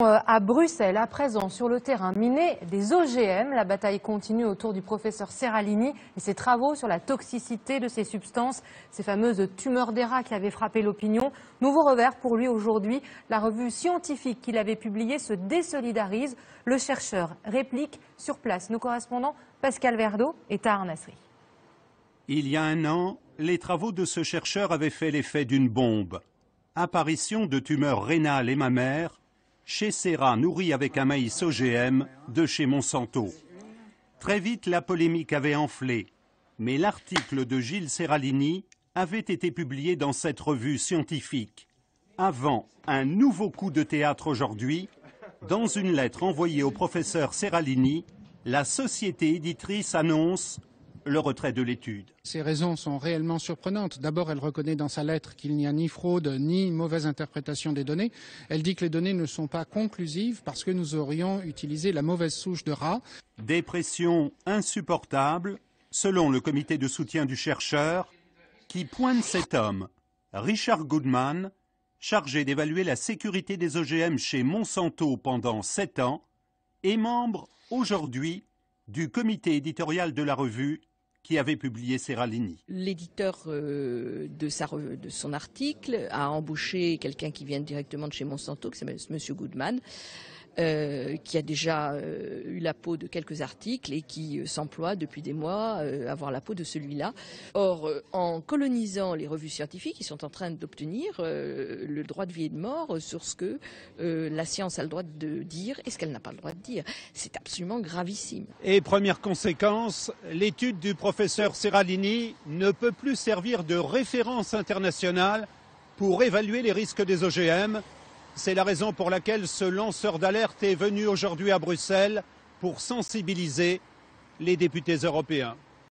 À Bruxelles, à présent, sur le terrain miné des OGM, la bataille continue autour du professeur Seralini et ses travaux sur la toxicité de ces substances, ces fameuses tumeurs des rats qui avaient frappé l'opinion. Nouveau revers pour lui aujourd'hui, la revue scientifique qu'il avait publiée se désolidarise. Le chercheur réplique sur place. Nos correspondants Pascal Verdeau et Tahar Nasri. Il y a un an, les travaux de ce chercheur avaient fait l'effet d'une bombe. Apparition de tumeurs rénales et mammaires chez ces rats nourris avec un maïs OGM de chez Monsanto. Très vite, la polémique avait enflé, mais l'article de Gilles Seralini avait été publié dans cette revue scientifique. Avant un nouveau coup de théâtre aujourd'hui, dans une lettre envoyée au professeur Seralini, la société éditrice annonce le retrait de l'étude. Ces raisons sont réellement surprenantes. D'abord, elle reconnaît dans sa lettre qu'il n'y a ni fraude ni mauvaise interprétation des données. Elle dit que les données ne sont pas conclusives parce que nous aurions utilisé la mauvaise souche de rat. Des pressions insupportables, selon le comité de soutien du chercheur, qui pointe cet homme, Richard Goodman, chargé d'évaluer la sécurité des OGM chez Monsanto pendant 7 ans, et membre aujourd'hui du comité éditorial de la revue qui avait publié Seralini. L'éditeur de son article a embauché quelqu'un qui vient directement de chez Monsanto, qui s'appelle M. Goodman, qui a déjà eu la peau de quelques articles et qui s'emploie depuis des mois à avoir la peau de celui-là. Or, en colonisant les revues scientifiques, ils sont en train d'obtenir le droit de vie et de mort sur ce que la science a le droit de dire et ce qu'elle n'a pas le droit de dire. C'est absolument gravissime. Et première conséquence, l'étude du professeur Seralini ne peut plus servir de référence internationale pour évaluer les risques des OGM. C'est la raison pour laquelle ce lanceur d'alerte est venu aujourd'hui à Bruxelles pour sensibiliser les députés européens.